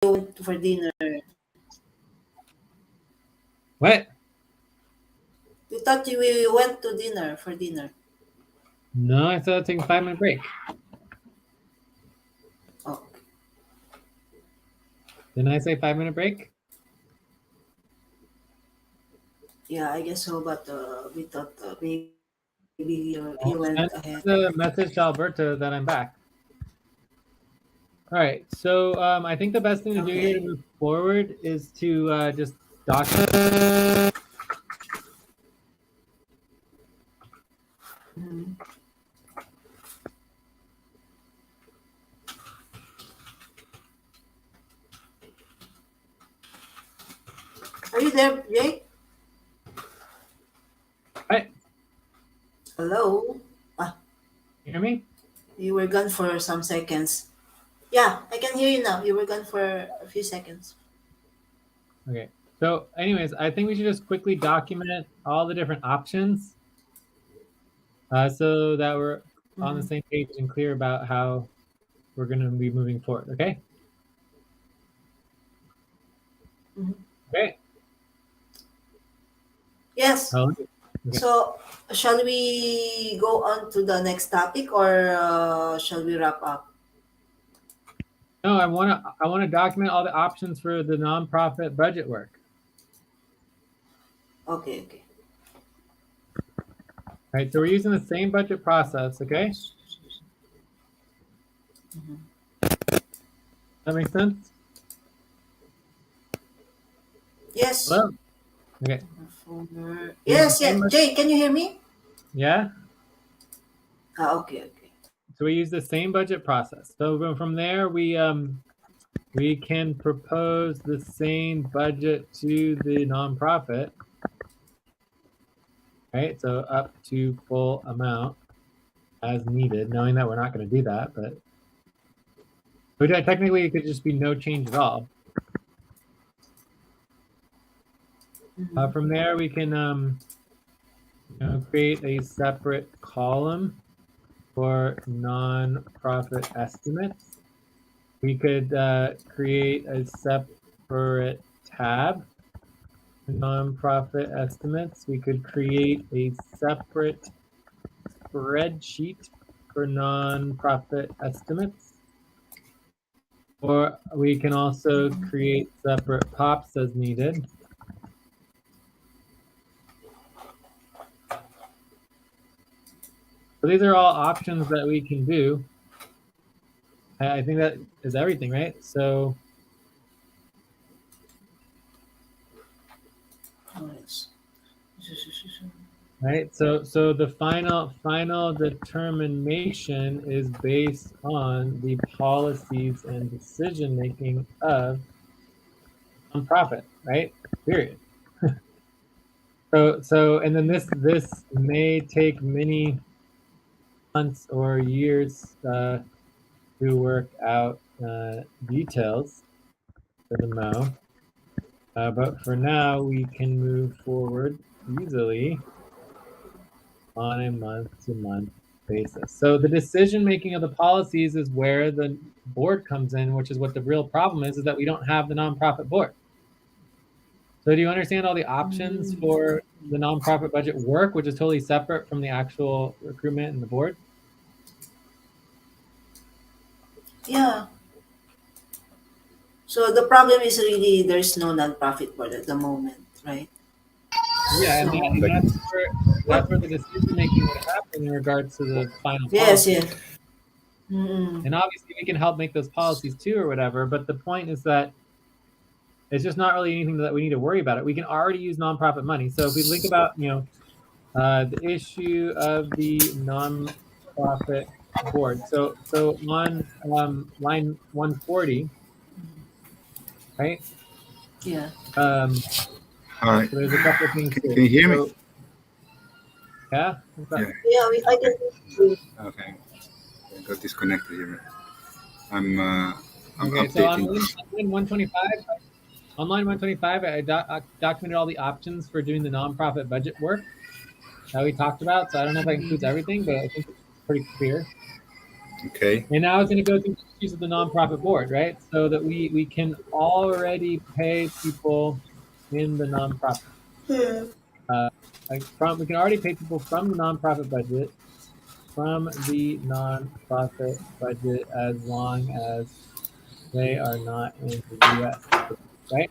went for dinner. What? We thought we went to dinner for dinner. No, I thought I'd take a 5-minute break. Oh, Didn't I say 5-minute break? yeah, I guess so. But we thought maybe you I'll went send ahead. the message to Alberto that I'm back. All right. So I think the best thing to do here to Okay. move forward is to just document. Mhm. Are you there, Jake? Right. Hello. Ah, You hear me? you were gone for some seconds. Yeah, I can hear you now. You were gone for a few seconds. Okay. So anyways, I think we should just quickly document all the different options so that we're on the Mm-hmm. same page and clear about how we're going to be moving forward. Okay. Mm-hmm. Okay. Yes. Okay. So, shall we go on to the next topic, or shall we wrap up? No, I want to document all the options for the nonprofit budget work. Okay, okay. Right. So we're using the same budget process. Okay. Mhm. That makes sense. Yes. Hello. Okay. Use the Yes, same. yeah. Jay, can you hear me? Yeah. Ah, okay, okay. So we use the same budget process. So from there, we can propose the same budget to the nonprofit, right? So up to full amount as needed, knowing that we're not going to do that, but technically it could just be no change at all. Mhm. From there, we can create a separate column for nonprofit estimates. We could create a separate tab for nonprofit estimates. We could create a separate spreadsheet for nonprofit estimates. Or we can also create separate POPs as needed. So these are all options that we can do. I think that is everything, right? So Nice. right, so the final determination is based on the policies and decision making of nonprofit, right? Period. So and then this may take many months or years to work out details for the Mo. But for now, we can move forward easily on a month-to-month basis. So the decision making of the policies is where the board comes in, which is what the real problem is that we don't have the nonprofit board. So do you understand all the options Mm. for the nonprofit budget work, which is totally separate from the actual recruitment and the board? Yeah. So the problem is really there's no non-profit board at the moment, right? Yeah, and, that, So and Like, what? that's where the decision making would happen in regards to the final Yes, policy. yes. Mm-mm. And obviously we can help make those policies too or whatever, but the point is that it's just not really anything that we need to worry about it. We can already use nonprofit money. So if we think about, the issue of the nonprofit board. So on line 140, right? Yeah. hi. So there's a couple of things Can here. you hear me? So, yeah. Yeah. Yeah, I Okay. can. Okay. I got disconnected here. I'm Okay. So on updating. line 125, on line 125, I documented all the options for doing the nonprofit budget work that we talked about. So I don't know if that includes everything, but I think it's pretty clear. Okay. And now it's going to go through the issues of the nonprofit board, right? So that we can already pay people in the nonprofit. We can already pay people from the nonprofit budget, as long as they are not in the U.S., right?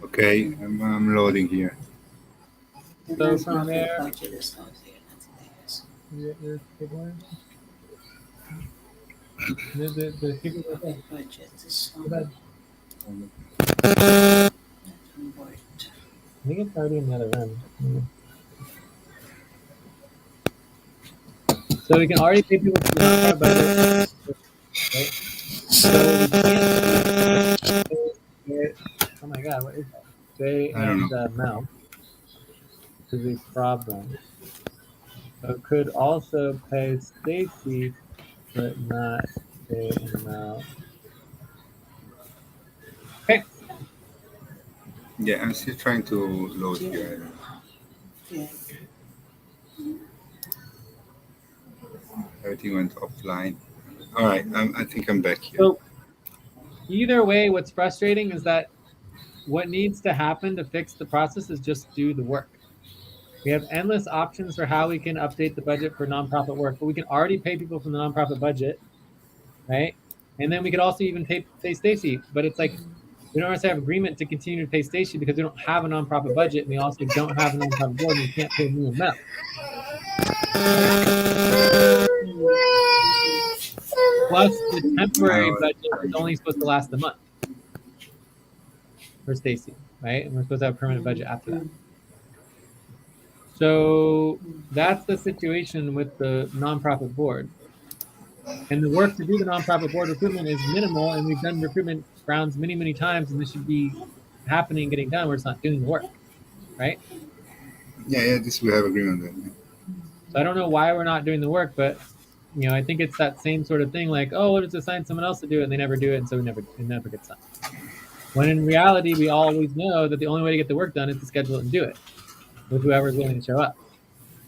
Okay. I'm loading here. The So from non-profit there, budget is not there. there's the people that say, Profit budget is go ahead. not on board. I think it's already in the other room. So we can already pay people from the nonprofit budget, right? So we can't do oh my God, what is that? Jay I don't and know. Mel is a problem. But could also pay Stacy, but not Jay and Mel. Okay. Yeah, I'm still trying to load here. Yeah. Everything went offline. All right. I think I'm back here. So either way, what's frustrating is that what needs to happen to fix the process is just do the work. We have endless options for how we can update the budget for nonprofit work, but we can already pay people from the nonprofit budget, right? And then we could also even pay Stacy, but it's like we don't necessarily have agreement to continue to pay Stacy because we don't have a nonprofit budget, and we also don't have a nonprofit board, and we can't pay me and Mel. Plus, the temporary budget is only supposed to last a month for Stacy, right? And we're supposed to have a permanent budget after that. So that's the situation with the nonprofit board. And the work to do the nonprofit board recruitment is minimal, and we've done recruitment rounds many, many times, and this should be happening, getting done. We're just not doing the work, right? Yeah. This we have agreement on. So I don't know why we're not doing the work, but I think it's that same sort of thing, like, oh, we'll just assign someone else to do it, and they never do it, and so it never gets done. When in reality, we always know that the only way to get the work done is to schedule it and do it with whoever's willing to show up.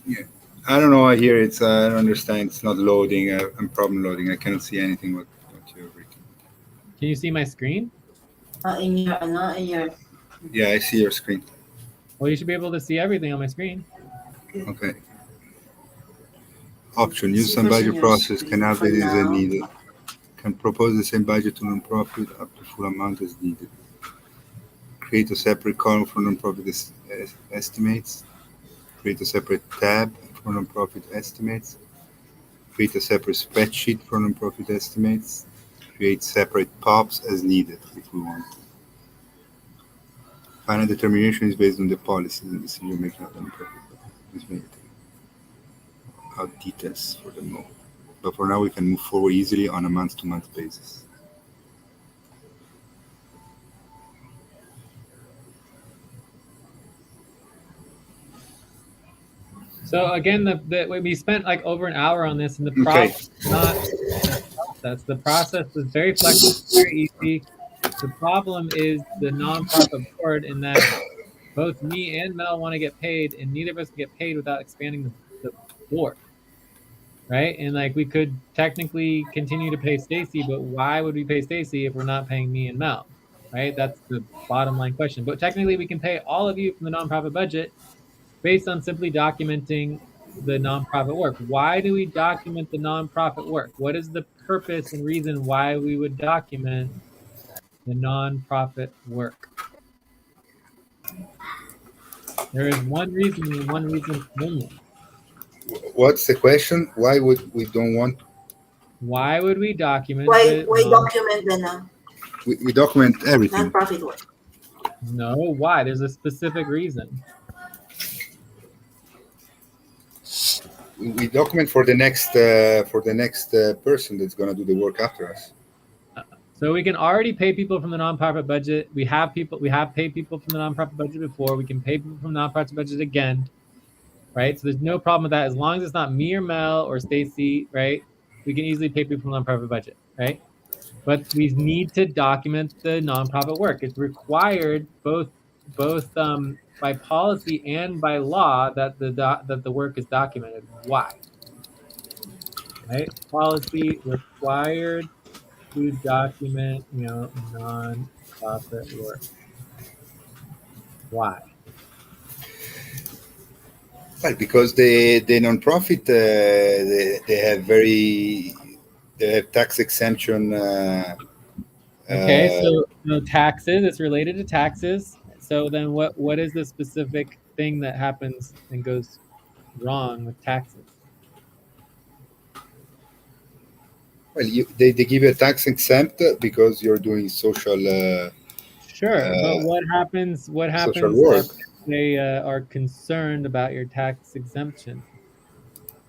Yeah. I don't know. I hear it's. I don't understand. It's not loading. I'm problem loading. I cannot see anything what you've written. Can you see my screen? In your. Yeah, I see your screen. Well, you should be able to see everything on my screen. Okay. Option: use some budget process. Can update it as needed. Can propose the same budget to non-profit up to full amount as needed. Create a separate column for non-profit estimates. Create a separate tab for non-profit estimates. Create a separate spreadsheet for non-profit estimates. Create separate POPs as needed if we want. Final determination is based on the policies and decision making of the non-profit. Out details for the moment. But for now, we can move forward easily on a month-to-month basis. So again, we spent like over an hour on this, and the process The process is very flexible, very easy. The problem is the nonprofit board, in that both me and Mel want to get paid, and neither of us can get paid without expanding the board. Right? And like we could technically continue to pay Stacy, but why would we pay Stacy if we're not paying me and Mel? Right? That's the bottom line question. But technically we can pay all of you from the nonprofit budget based on simply documenting the nonprofit work. Why do we document the nonprofit work? What is the purpose and reason why we would document the nonprofit work? There is one reason and one reason only. What's the question? Why would we don't want? Why would we document? Why document the We document everything. non-profit work? No, why? There's a specific reason. We document for the next person that's going to do the work after us. So we can already pay people from the nonprofit budget. We have paid people from the nonprofit budget before. We can pay people from the nonprofit budget again, right? So there's no problem with that. As long as it's not me or Mel or Stacy, right? We can easily pay people from the nonprofit budget, right? But we need to document the nonprofit work. It's required both by policy and by law that the work is documented. Why? Right? Policy required to document, non-profit work. Why? Well, because the nonprofit they have tax exemption. Okay, so taxes. It's related to taxes. So then, what is the specific thing that happens and goes wrong with taxes? Well, they give you a tax exempt because you're doing social Sure, but what happens? What social happens work. if they are concerned about your tax exemption?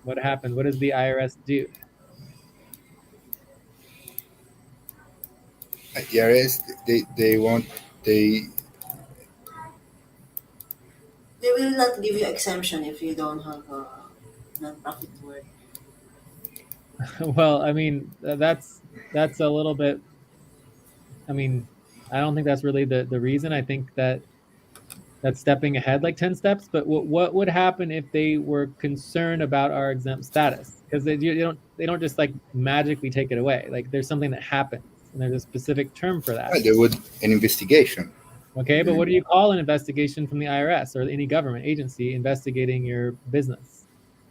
What happens? What does the IRS do? At the IRS, they want they They will not give you exemption if you don't have a non-profit work. Well, I mean, that's a little bit. I mean, I don't think that's really the reason. I think that's stepping ahead like 10 steps. But what would happen if they were concerned about our exempt status? Because they don't just like magically take it away. Like there's something that happens, and there's a specific term for that. well, they would an investigation. Okay, but what do you call an investigation from the IRS or any government agency investigating your business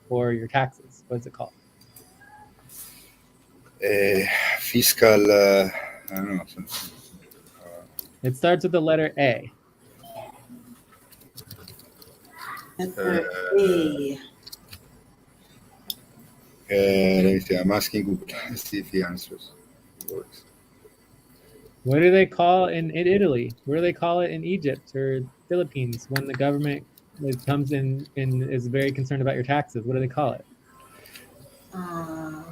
or your taxes? What's it called? Fiscal. I don't know. Something. It starts with the letter A. Letter A. Let me see. I'm asking Google. Let's see if he answers. Works. What do they call in Italy? What do they call it in Egypt or Philippines when the government comes in and is very concerned about your taxes? What do they call it? I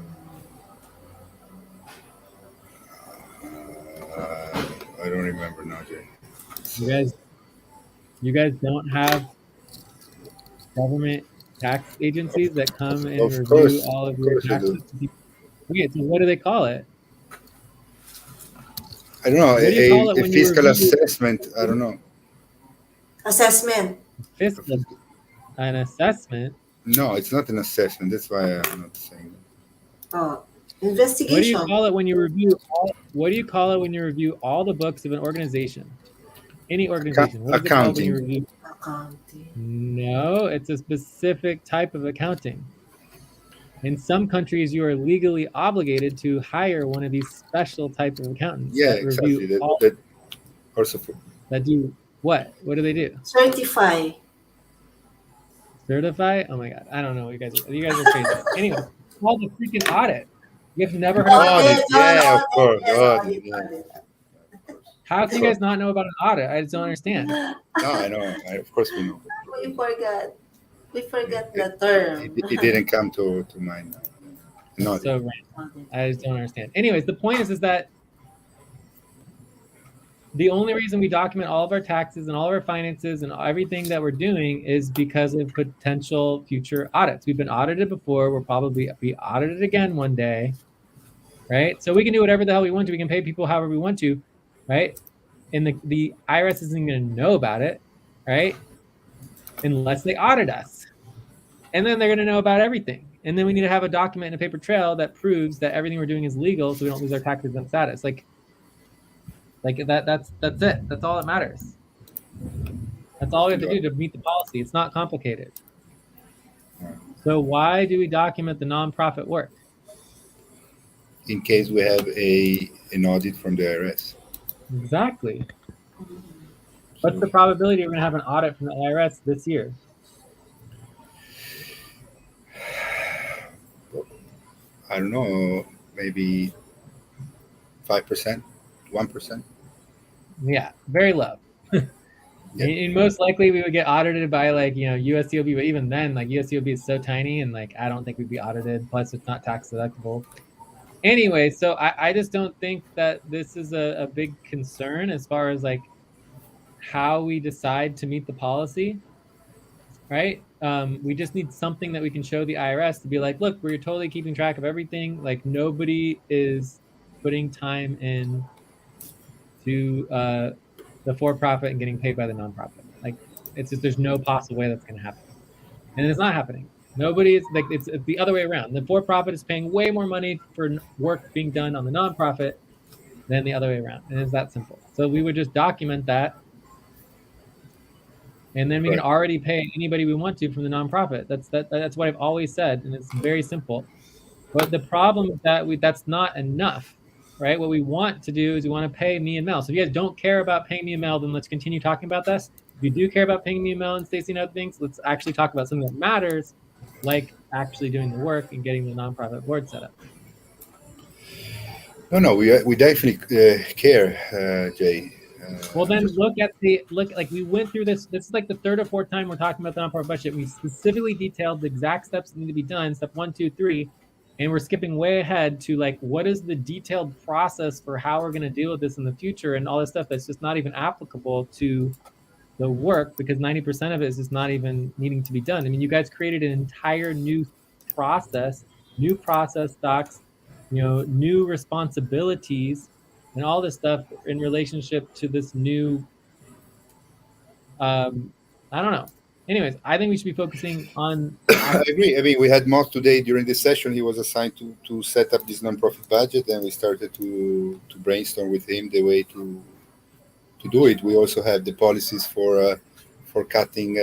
don't remember now, Jay. You guys don't have government tax agencies that come and Of review course, all of of your course you taxes? Okay, so what do they call it? I don't know. What do you call it A when you fiscal review assessment. I don't know. Assessment. fiscal an assessment? No, it's not an assessment. That's why I'm not saying that. Oh, What do you investigation. call it when you review what do you call it when you review all the books of an organization? Any organization. What is it called when you Accounting. review? Accounting. No, it's a specific type of accounting. In some countries, you are legally obligated to hire one of these special type of accountants Yeah, that review exactly. all That also for, that do what? What do they do? Certify. Certify? Oh my god, I don't know what you guys are. You guys are crazy. Anyway, it's called a freaking audit. You've never heard of audit. Yeah, of course. Yes, Audit. Yeah. audit. How can you guys not know about an audit? I just don't understand. No, I know. Of course we know. We forgot. We forgot the term. It didn't come to mind. No. So random. I just don't understand. Anyways, the point is that the only reason we document all of our taxes and all of our finances and everything that we're doing is because of potential future audits. We've been audited before. We'll probably be audited again one day, right? So we can do whatever the hell we want to. We can pay people however we want to, right? And the IRS isn't going to know about it, right? Unless they audit us. And then they're going to know about everything. And then we need to have a document and a paper trail that proves that everything we're doing is legal so we don't lose our tax exempt status. Like that's it. That's all that matters. That's all we have to do to meet the policy. It's not complicated. So why do we document the nonprofit work? In case we have an audit from the IRS. Exactly. What's the probability we're going to have an audit from the IRS this year? I don't know, maybe 5%, 1%. Yeah, very low. Yeah. And most likely we would get audited by like, USCOB, but even then, like USCOB is so tiny and like I don't think we'd be audited. Plus it's not tax deductible. Anyway, so I just don't think that this is a big concern as far as like how we decide to meet the policy, right? We just need something that we can show the IRS to be like, look, we're totally keeping track of everything. Like nobody is putting time in to the for-profit and getting paid by the nonprofit. Like It's just there's no possible way that's going to happen, and it's not happening. Nobody is like it's the other way around. The for-profit is paying way more money for work being done on the nonprofit than the other way around, and it's that simple. So we would just document that, and then we can already pay anybody we want to from the nonprofit. That's what I've always said, and it's very simple. But the problem is that that's not enough, right? What we want to do is we want to pay me and Mel. So if you guys don't care about paying me and Mel, then let's continue talking about this. If you do care about paying me and Mel and Stacy and other things, let's actually talk about something that matters, like actually doing the work and getting the nonprofit board set up. No, we definitely care, Jay. Well, then look like we went through this. This is like the third or fourth time we're talking about the nonprofit budget. We specifically detailed the exact steps that need to be done, step 1, 2, 3, and we're skipping way ahead to like what is the detailed process for how we're going to deal with this in the future and all this stuff that's just not even applicable to the work because 90% of it is just not even needing to be done. I mean, you guys created an entire new process docs, new responsibilities and all this stuff in relationship to this new, I don't know. Anyways, I think we should be focusing on. I agree. I mean, we had Moss today during this session. He was assigned to set up this nonprofit budget, and we started to brainstorm with him the way to do it. We also have the policies for cutting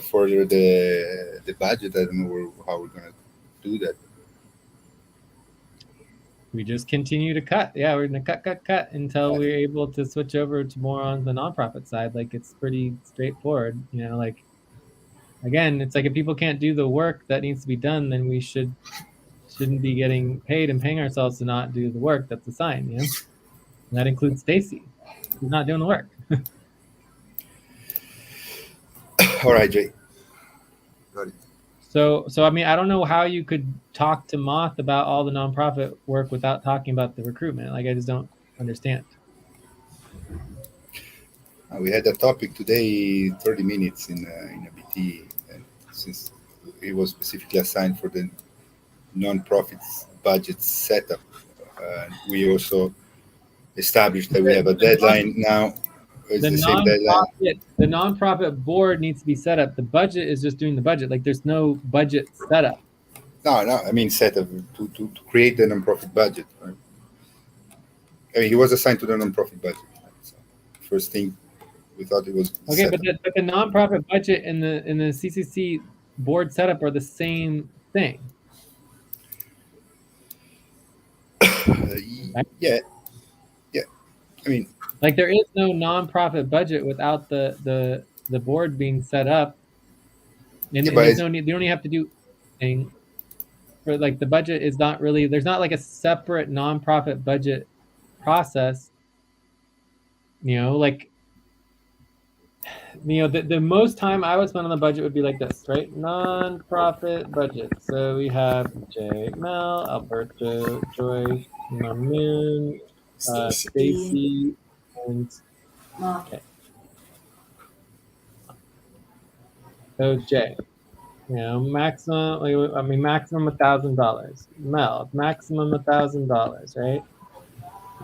further the budget. I don't know how we're going to do that. We just continue to cut. Yeah, we're going to cut until we're able to switch over to more on the nonprofit side. Like it's pretty straightforward, like again, it's like if people can't do the work that needs to be done, then we shouldn't be getting paid and paying ourselves to not do the work that's assigned, And that includes Stacy, who's not doing the work. All right, Jay. Got it. So I mean, I don't know how you could talk to Moth about all the nonprofit work without talking about the recruitment. Like, I just don't understand. We had a topic today, 30 minutes in a BT, and since it was specifically assigned for the nonprofits budget setup, we also established that we have a deadline now. It's the same deadline. The nonprofit board needs to be set up. The budget is just doing the budget. Like there's no budget setup. No. I mean set up to create the nonprofit budget. Right? I mean, he was assigned to the nonprofit budget. Right? So first thing we thought it was okay, but the nonprofit budget and the CCC board setup are the same thing. Yeah. I mean, like there is no nonprofit budget without the board being set up, and there's no need. You don't even have to do anything. For like the budget is not really. There's not like a separate nonprofit budget process. Like. The most time I would spend on the budget would be like this, right? Non-profit budget. So we have Jay, Mel, Alberto, Joyce, Mamoon, Stacy, and okay. So Jay, maximum. I mean, maximum $1,000. Mel, maximum $1,000, right?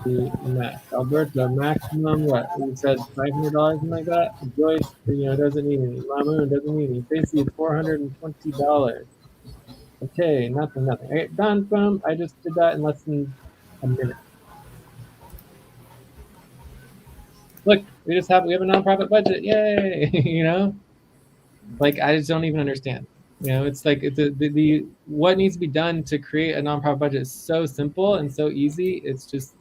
The max. Alberto, maximum what? We said $500, something like that. Joyce, doesn't need any. Mamoon doesn't need any. Stacy, $420. Okay, nothing. Okay, done. Boom. I just did that in less than a minute. Look, we have a nonprofit budget. Yay! Like I just don't even understand. It's like the what needs to be done to create a nonprofit budget is so simple and so easy. It's just.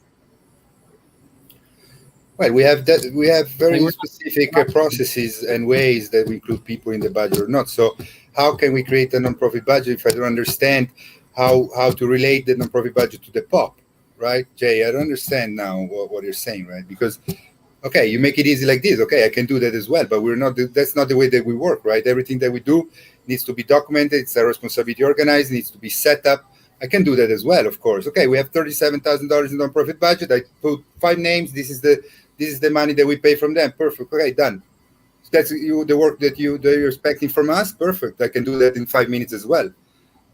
Well, we have very specific processes and ways that we include people in the budget or not. So how can we create a nonprofit budget if I don't understand how to relate the nonprofit budget to the POP, right? Jay, I don't understand now what you're saying, right? Because, okay, you make it easy like this. Okay, I can do that as well, but that's not the way that we work, right? Everything that we do needs to be documented. It's a responsibility organized, needs to be set up. I can do that as well, of course. Okay, we have $37,000 in nonprofit budget. I put 5 names. This is the money that we pay from them. Perfect. Okay, done. That's the work that you're expecting from us. Perfect. I can do that in 5 minutes as well.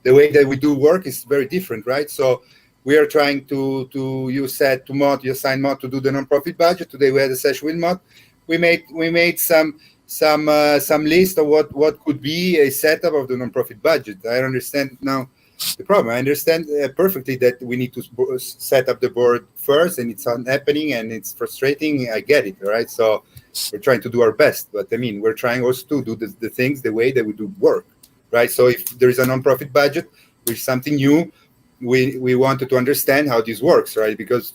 The way that we do work is very different, right? So we are trying to you assign Mod to do the nonprofit budget. Today we had a session with Mod. We made some some list of what could be a setup of the nonprofit budget. I understand now the problem. I understand perfectly that we need to set up the board first, and it's not happening, and it's frustrating. I get it, all right? So we're trying to do our best, but I mean, we're trying also to do the things the way that we do work, right? So if there is a nonprofit budget, which is something new, we wanted to understand how this works, right? Because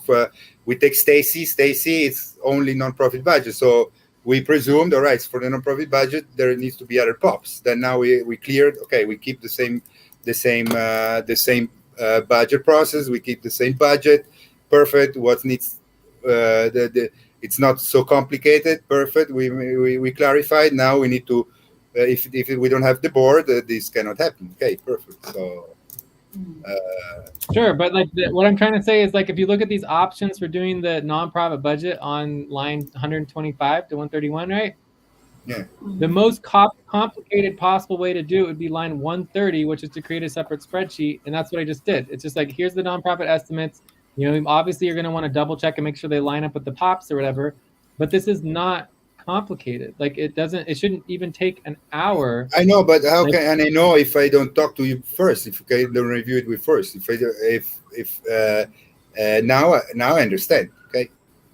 we take Stacy, it's only nonprofit budget, so we presumed, all right, for the nonprofit budget, there needs to be other pops. Then now we cleared, okay, we keep the same budget process. We keep the same budget. Perfect. What needs it's not so complicated. Perfect. We clarified. Now we need to if we don't have the board, this cannot happen. Okay, perfect. So sure, but like what I'm trying to say is, like, if you look at these options for doing the nonprofit budget on line 125 to 131, right? Yeah. The most complicated possible way to do it would be line 130, which is to create a separate spreadsheet, and that's what I just did. It's just like, here's the nonprofit estimates. You know, obviously you're going to want to double check and make sure they line up with the pops or whatever, but this is not complicated. Like, it shouldn't even take an hour. I know, but how can, and I know if I don't talk to you first, if I don't review it with first, now I understand. Okay,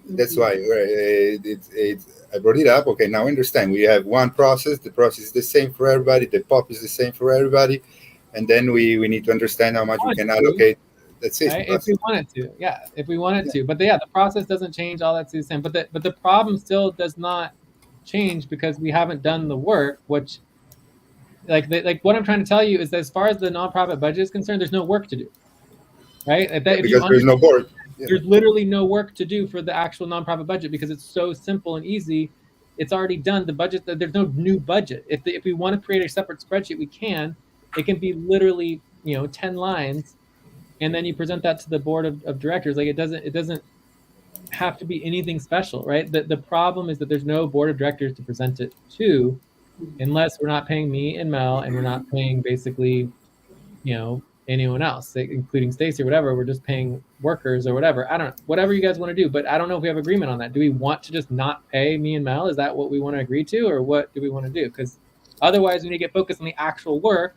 that's why I brought it up. Okay, now I understand. We have one process. The process is the same for everybody. The pop is the same for everybody, and then we need to understand how much we can allocate. That's it. Right? If we wanted to, if we wanted to, but the process doesn't change. All that's the same. But the problem still does not change because we haven't done the work. Which, like what I'm trying to tell you is that as far as the nonprofit budget is concerned, there's no work to do. Right? Because there's no board. There's literally no work to do for the actual nonprofit budget because it's so simple and easy. It's already done. The budget, there's no new budget. If we want to create a separate spreadsheet, we can. It can be literally 10 lines, and then you present that to the board of directors. Like, it doesn't have to be anything special, right? The problem is that there's no board of directors to present it to, unless we're not paying me and Mel, and we're not paying basically, anyone else, including Stacy or whatever. We're just paying workers or whatever. I don't know, whatever you guys want to do, but I don't know if we have agreement on that. Do we want to just not pay me and Mel? Is that what we want to agree to, or what do we want to do? Because otherwise we need to get focused on the actual work,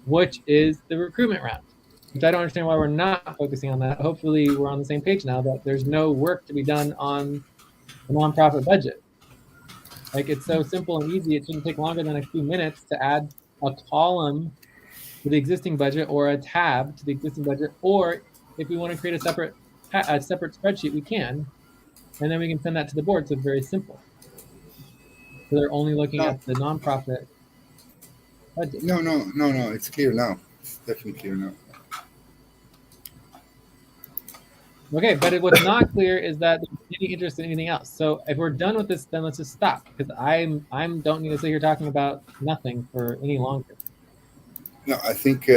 which is the recruitment round, which I don't understand why we're not focusing on that. Hopefully we're on the same page now that there's no work to be done on the nonprofit budget. Like, it's so simple and easy. It shouldn't take longer than a few minutes to add a column to the existing budget or a tab to the existing budget, or if we want to create a separate spreadsheet, we can, and then we can send that to the board. So it's very simple. So they're only looking at the nonprofit budget. No, it's clear now. It's definitely clear now. Okay, but what's not clear is that there's any interest in anything else. So if we're done with this, then let's just stop, because I don't need to sit here talking about nothing for any longer. No, I think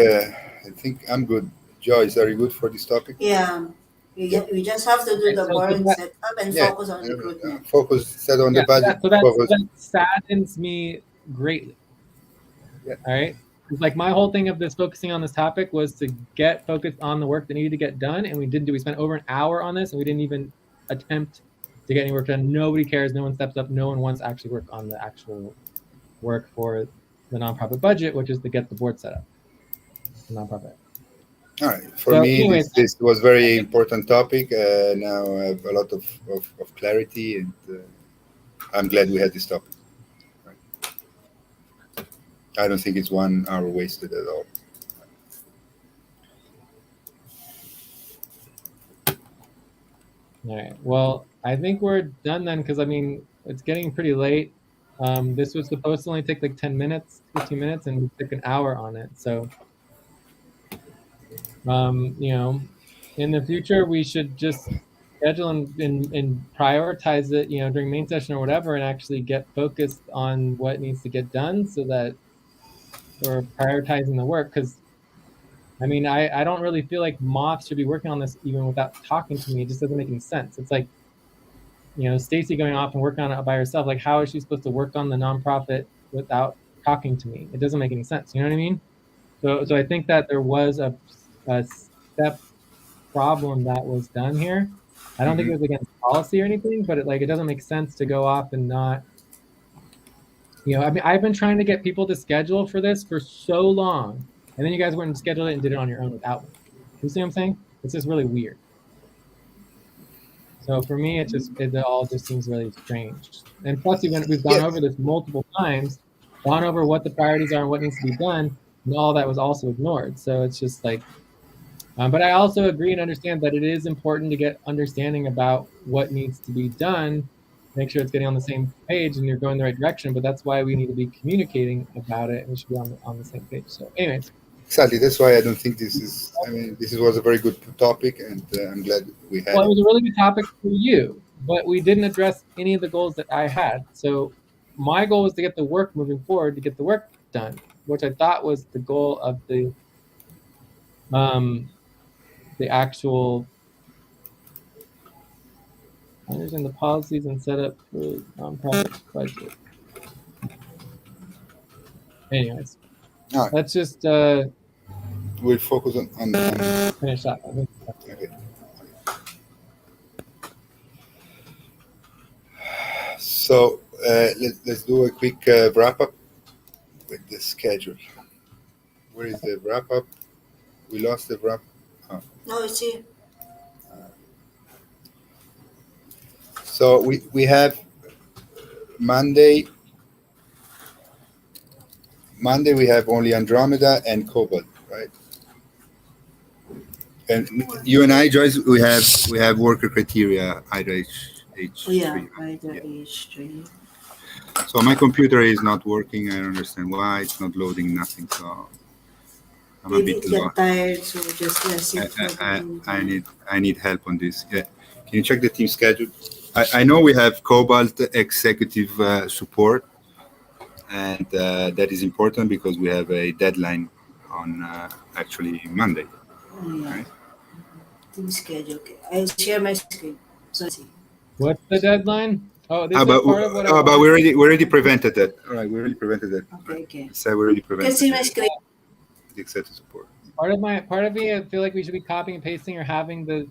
I'm good. Joyce, are you good for this topic? Yeah. We just have to do the board setup and focus on recruitment. Focus, set on the budget. So that saddens me greatly. Yeah. All right. Like, my whole thing of this focusing on this topic was to get focused on the work that needed to get done, and we didn't do. We spent over an hour on this, and we didn't even attempt to get any work done. Nobody cares. No one steps up. No one wants to actually work on the actual work for the nonprofit budget, which is to get the board set up. The nonprofit. All right. For me, anyways, this was very important topic. Now I have a lot of clarity, and I'm glad we had this topic. I don't think it's 1 hour wasted at all. All right. Well, I think we're done then, because I mean, it's getting pretty late. This was supposed to only take like 10 minutes, 15 minutes, and we took an hour on it. So, in the future, we should just schedule and prioritize it, during main session or whatever, and actually get focused on what needs to get done, so that we're prioritizing the work. Because I mean, I don't really feel like Moth should be working on this even without talking to me. It just doesn't make any sense. It's like, Stacy going off and working on it by herself. Like, how is she supposed to work on the nonprofit without talking to me? It doesn't make any sense. You know what I mean? So I think that there was a step problem that was done here. I don't think it was against policy or anything, but it doesn't make sense to go off and not I mean, I've been trying to get people to schedule for this for so long, and then you guys went and scheduled it and did it on your own without me. You see what I'm saying? It's just really weird. So for me, it all just seems really strange. And plus, we've gone Yeah, over this multiple times, gone over what the priorities are and what needs to be done, and all that was also ignored. So it's just like, but I also agree and understand that it is important to get understanding about what needs to be done, make sure it's getting on the same page and you're going the right direction. But that's why we need to be communicating about it, and we should be on the same page. So, anyways, exactly. That's why I don't think this is. I mean, was a very good topic, and I'm glad we had well, it it. was a really good topic for you, but we didn't address any of the goals that I had. So my goal was to get the work moving forward, to get the work done, which I thought was the goal of the actual understand the policies and setup for nonprofit budget. Anyways, All right, let's just we'll focus on finish up. okay. So let's do a quick wrap up with the schedule. Where is the wrap up? We lost the wrap. Oh. No, it's here. So we have Monday. Monday we have only Andromeda and Cobalt, right? And you and I, Joyce, we have worker criteria either H Oh, yeah, three. right there, Yeah. H3. So my computer is not working. I don't understand why it's not loading. Nothing. So I'm a Maybe bit it got lost. tired, so just rest it for the meantime. I need help on this. Yeah. Can you check the team schedule? I know we have Cobalt executive support, and that is important because we have a deadline on actually Monday. Oh, yeah. Right? Team schedule. Okay. I share my screen. So let's see. What's the deadline? Oh, this is But part of what I but wanted. we already prevented that. All right, we already prevented that. Okay, okay. So we already You can prevented see my screen. the executive support. Part of me, I feel like we should be copying and pasting or having the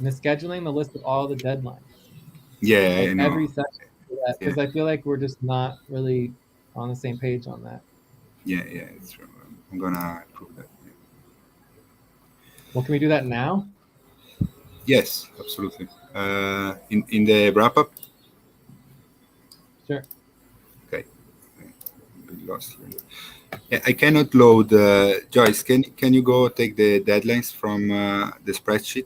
scheduling the list of all the deadlines, Yeah, I like know. every session, Yeah, because I feel like we're just not really on the same page on that. yeah, it's true. I'm gonna prove that. Yeah. Well, can we do that now? Yes, absolutely. In the wrap up. Sure. Okay, we lost here. Yeah, I cannot load. Joyce, can you go take the deadlines from the spreadsheet?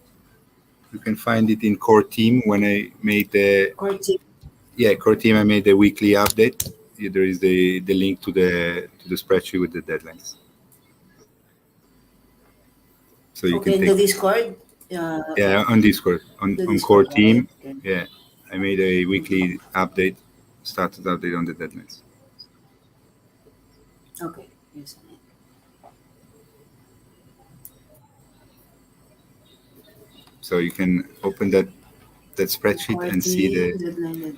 You can find it in core team when I made the Core team. core team. I made the weekly update. Yeah, there is the link to the spreadsheet with the deadlines, so you can Okay, in the take. Discord. Yeah, on Discord The on core Discord, right? team. Okay. Yeah, I made a weekly update, status update on the deadlines. Okay. Yes. So you can open that spreadsheet Core and see team, the. deadline.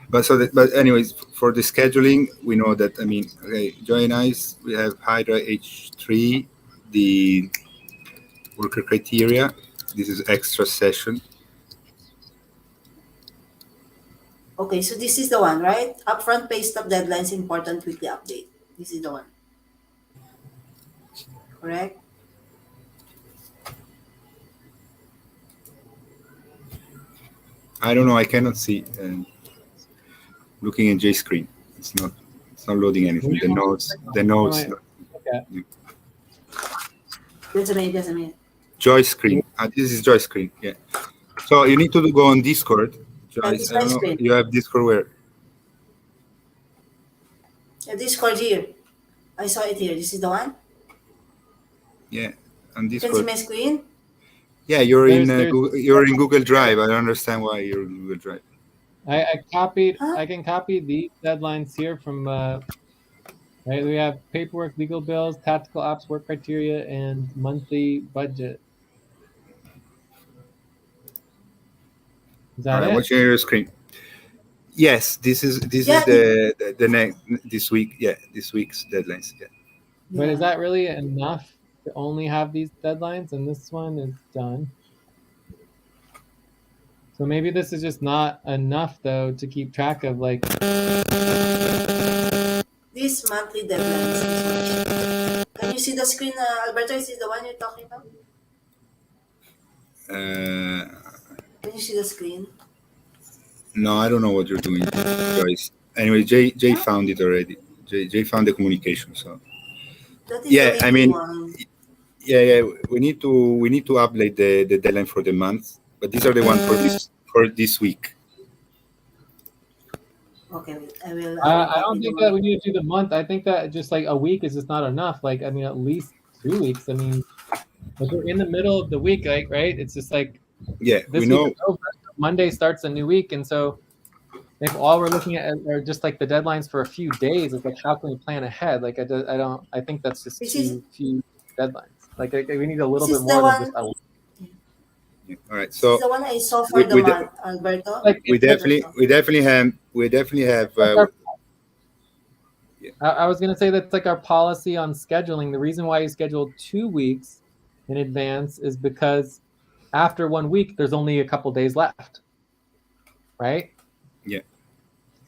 But anyways, for the scheduling, we know that. I mean, okay, Joy and I, we have Hydra H3, the worker criteria. This is extra session. Okay, so this is the one, right? Upfront pay stub deadlines, important weekly update. This is the one. Correct? I don't know. I cannot see. Looking at J screen, it's not loading anything. The notes. Okay. Just a minute. Joy screen. This is Joy screen. Yeah. So you need to go on Discord. Yeah, Joyce, this I my don't know. screen. You have Discord where? Yeah, Discord here. I saw it here. This is the one. Yeah, on You can see Discord. my screen. Yeah, you're in There's you're in Google Drive. I don't understand why you're in Google Drive. I copied. Huh? I can copy these deadlines here from. Right, we have paperwork, legal bills, tactical ops, work criteria, and monthly budget. Is All that right, it? watching your screen. Yes, this is Yeah, the next this week. Yeah, this week's deadlines. Yeah. But is yeah. that really enough to only have these deadlines? And this one is done. So maybe this is just not enough though to keep track of like. This monthly deadlines is much. Can you see the screen, Alberto? Is this the one you're talking about? Can you see the screen? No, I don't know what you're doing, Joyce. Anyway, Jay found it already. Jay found the communication. So That is the yeah, I weekly mean, one. yeah, we need to update the deadline for the month, but these are the ones for this week. Okay, wait. I will I copy don't the think that one. we need to do the month. I think that just like a week is just not enough. Like, I mean, at least 2 weeks. I mean, if we're in the middle of the week, like, right? It's just like Yeah, we this week know. is over. Monday starts a new week. And so if all we're looking at are just like the deadlines for a few days, it's like, how can we plan ahead? Like, I think that's just This is too few deadlines. Like, we need a little this bit is the more than just one. a week. Yeah, all right, This is so the one I saw for we the we, month, de- Alberto. Like, we it's like, definitely have. like our Yeah. I was going to say that's like our policy on scheduling. The reason why you schedule 2 weeks in advance is because after 1 week, there's only a couple days left, right? Yeah.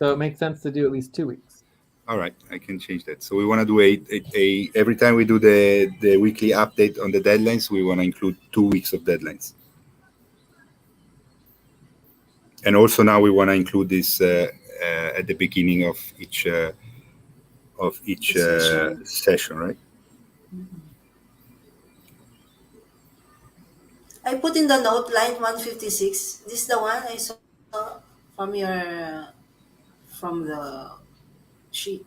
So it makes sense to do at least 2 weeks. All right, I can change that. So we want to do a every time we do the weekly update on the deadlines, we want to include 2 weeks of deadlines. And also now we want to include this at the beginning of each Session. session, right? I put in the note line 156. This is the one I saw from your from the sheet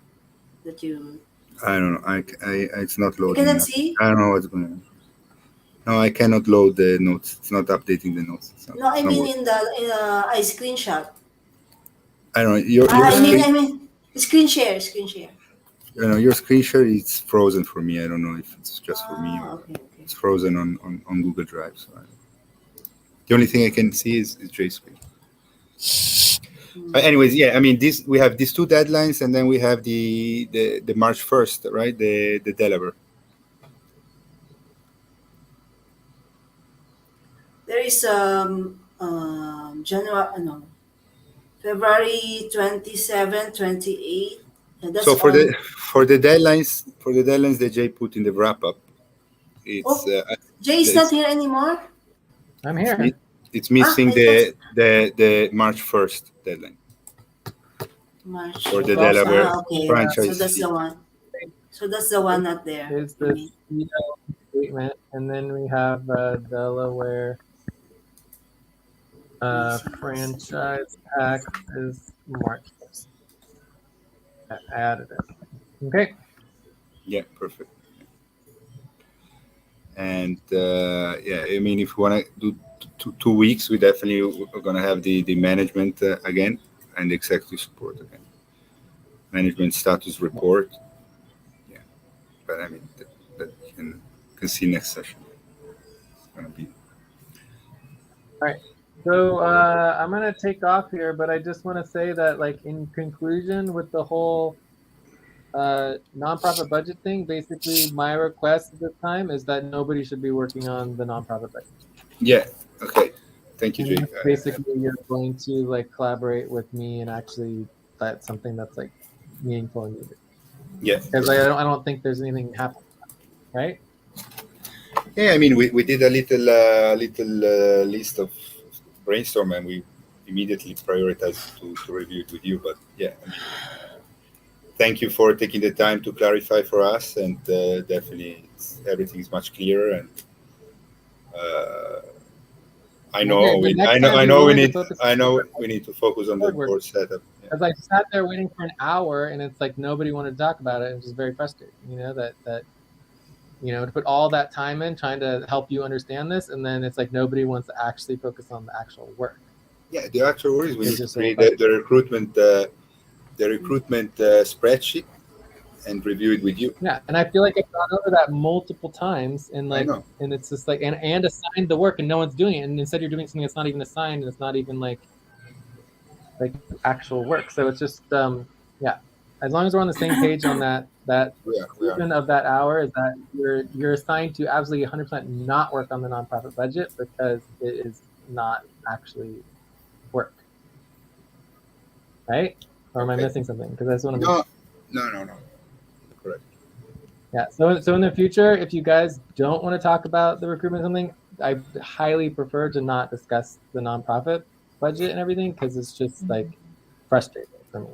that you. I don't know. It's not You loading cannot now. see. I don't know what's going on. No, I cannot load the notes. It's not updating the notes. No, I It's not mean working. in I screenshot. I don't know. Your I mean screen, I mean screen share, screen share. your screen share is frozen for me. I don't know if it's just for me Ah, or okay, okay. it's frozen on Google Drive. So the only thing I can see is Jay's screen. Anyways, yeah, I mean, we have these two deadlines, and then we have the March 1st, right? The Delaware. There is January no February 27, 28. And that's So on. for the deadlines that Jay put in the wrap up, it's Oh, Jay is not it's here anymore. I'm it's, here. it's missing I thought the March 1st deadline March for the 1st. Delaware Okay. So franchise that's fee. the one. So that's the one not there. Is You the mean? CEO statement, and then we have Delaware franchise tax is March 1st. I added it. Okay. Yeah, perfect. And yeah, I mean, if we want to do 2 weeks, we definitely are going to have the management again and the executive support again. Management status report. Yeah, but I mean, that you can see next session. It's going to be. All right. So I'm going to take off here, but I just want to say that, like, in conclusion with the whole nonprofit budget thing, basically my request at this time is that nobody should be working on the nonprofit budget. Yeah. Okay. Thank you, And Jay. basically, you're going to like collaborate with me and actually that's something that's like meaningful and needed. Yeah. Because I don't think there's anything happening, right? Yeah, I mean, we did a little list of brainstorm, and we immediately prioritized to review it with you. But yeah, I mean, thank you for taking the time to clarify for us, and definitely everything is much clearer. And I know Okay, but next time be willing to focus we need to focus on the board work. board setup. Yeah. Because I sat there waiting for an hour, and it's like nobody wanted to talk about it. It was just very frustrating, you know, that to put all that time in trying to help you understand this, and then it's like nobody wants to actually focus on the actual work. Yeah, the actual work is we It's need to just create so the recruitment spreadsheet and review it with you. Yeah, and I feel like I've gone over that multiple times, and I like, know. and it's just like, and assigned the work, and no one's doing it, and instead you're doing something that's not even assigned, and it's not even like actual work. So it's just yeah. As long as we're on the same page on that conclusion of that hour is that you're assigned to absolutely 100% not work on the nonprofit budget because it is not actually work, right? Or am I Okay. missing something? Because I just want to. No. Correct. Yeah. So in the future, if you guys don't want to talk about the recruitment or something, I highly prefer to not discuss the nonprofit budget and everything because it's just like frustrating for me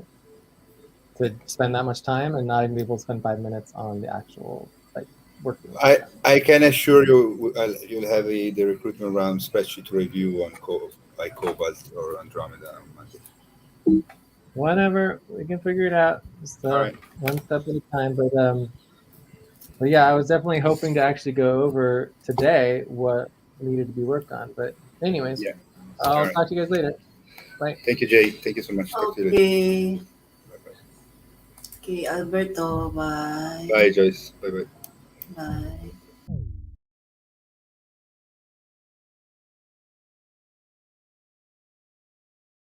to spend that much time and not even be able to spend 5 minutes on the actual like working with them. I can assure you you'll have the recruitment round spreadsheet review by Cobalt or Andromeda on Monday. Whenever we can figure it out, just All right. one step at a time. But yeah, I was definitely hoping to actually go over today what needed to be worked on. But anyways, Yeah. All I'll right. talk to you guys later. Bye. Thank you, Jay. Thank you so much. Talk to you later. Okay. Bye-bye. Okay, Alberto. Bye. Bye, Joyce. Bye-bye. Bye.